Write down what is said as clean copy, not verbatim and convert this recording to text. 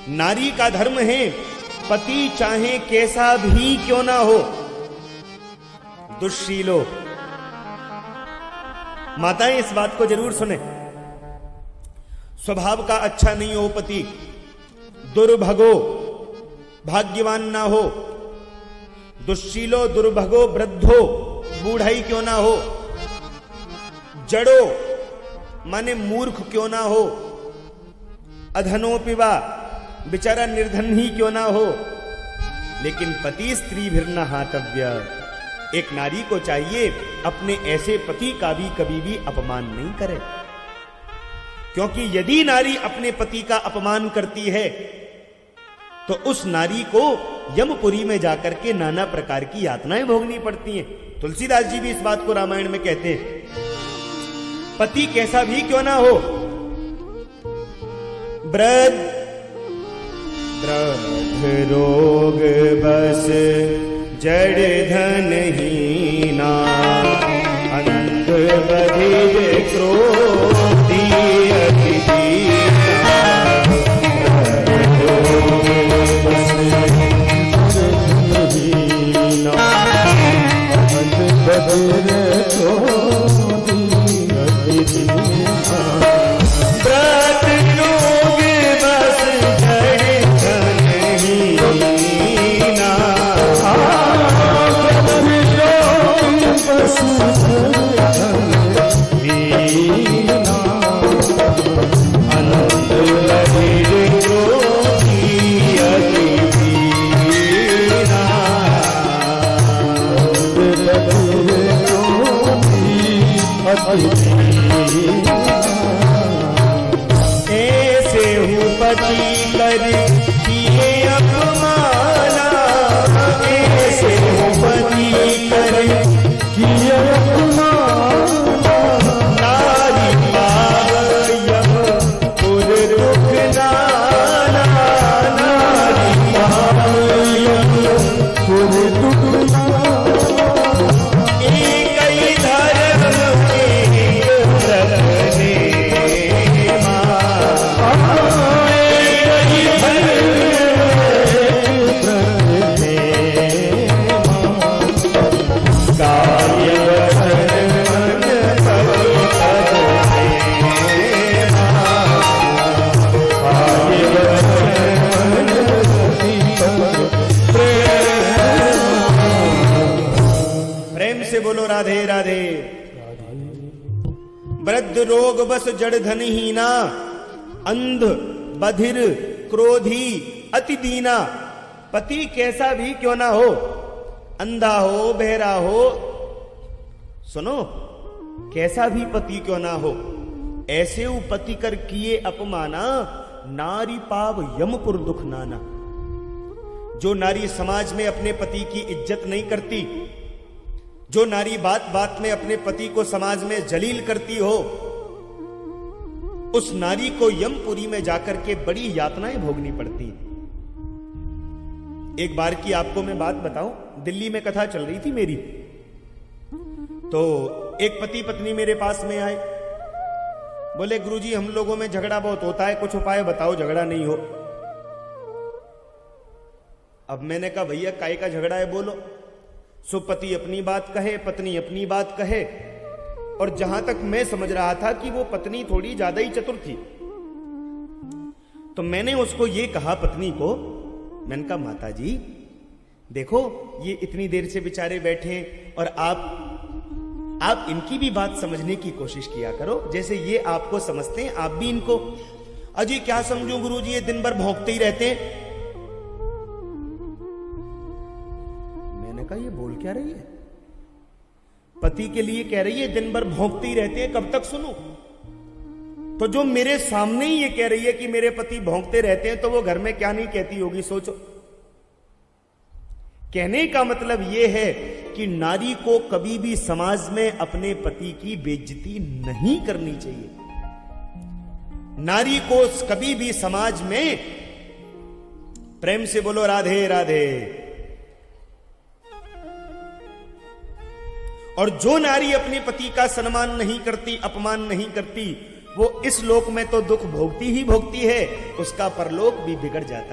नारी का धर्म है पति चाहे कैसा भी क्यों ना हो, दुष्शीलो। माताएं इस बात को जरूर सुने, स्वभाव का अच्छा नहीं हो पति, दुर्भगो भाग्यवान ना हो, दुष्शीलो दुर्भगो वृद्धो बूढ़ाई क्यों ना हो, जड़ो माने मूर्ख क्यों ना हो, अधनो पिवा बेचारा निर्धन ही क्यों ना हो, लेकिन पति स्त्री भिर्न हातव्य। एक नारी को चाहिए अपने ऐसे पति का भी कभी भी अपमान नहीं करे, क्योंकि यदि नारी अपने पति का अपमान करती है तो उस नारी को यमपुरी में जाकर के नाना प्रकार की यातनाएं भोगनी पड़ती हैं। तुलसीदास जी भी इस बात को रामायण में कहते हैं, पति कैसा भी क्यों ना हो, वृद्ध रोग बस जड़ धन हीना, अंध बधिर क्रोधी अति दीना, अंध बधिर क्रोधी अति दीना, व्रत रोग बस जड़ धन हीना, ऐसे हूँ पति कर किए अपमाना, ऐसे हूँ पति कर किए अपमाना, नारी पाव यमपुर दुख नाना, नारी पाव यमपुर दुख नाना, एक ही धर्म बोलो राधे राधे। वृद्ध रोग बस जड़ धन हीना, अंध बधिर क्रोधी अति दीना, पति कैसा भी क्यों ना हो, अंधा हो बहरा हो, सुनो कैसा भी पति क्यों ना हो, ऐसे पति कर किए अपमाना, नारी पाव यमपुर दुख नाना। जो नारी समाज में अपने पति की इज्जत नहीं करती, जो नारी बात बात में अपने पति को समाज में जलील करती हो, उस नारी को यमपुरी में जाकर के बड़ी यातनाएं भोगनी पड़ती। एक बार की आपको मैं बात बताऊं, दिल्ली में कथा चल रही थी मेरी, तो एक पति पत्नी मेरे पास में आए, बोले गुरुजी हम लोगों में झगड़ा बहुत होता है, कुछ उपाय बताओ झगड़ा नहीं हो। अब मैंने कहा भैया काय का झगड़ा है बोलो। सो पति अपनी बात कहे, पत्नी अपनी बात कहे, और जहां तक मैं समझ रहा था कि वो पत्नी थोड़ी ज्यादा ही चतुर थी, तो मैंने उसको ये कहा पत्नी को, मैंने कहा माता जी देखो ये इतनी देर से बेचारे बैठे और आप इनकी भी बात समझने की कोशिश किया करो, जैसे ये आपको समझते हैं आप भी इनको। अजी क्या समझूं गुरुजी, ये दिन भर भौंकते ही रहते हैं। मैंने कहा ये बोल क्या रही है, पति के लिए कह रही है दिन भर भौंकते ही रहते हैं, कब तक सुनूं? तो जो मेरे सामने ही ये कह रही है कि मेरे पति भौंकते रहते हैं, तो वो घर में क्या नहीं कहती होगी सोचो। कहने का मतलब ये है कि नारी को कभी भी समाज में अपने पति की बेइज्जती नहीं करनी चाहिए। नारी को कभी भी समाज में, प्रेम से बोलो राधे राधे। और जो नारी अपने पति का सम्मान नहीं करती, अपमान नहीं करती, वो इस लोक में तो दुख भोगती ही भोगती है, उसका परलोक भी बिगड़ जाता है।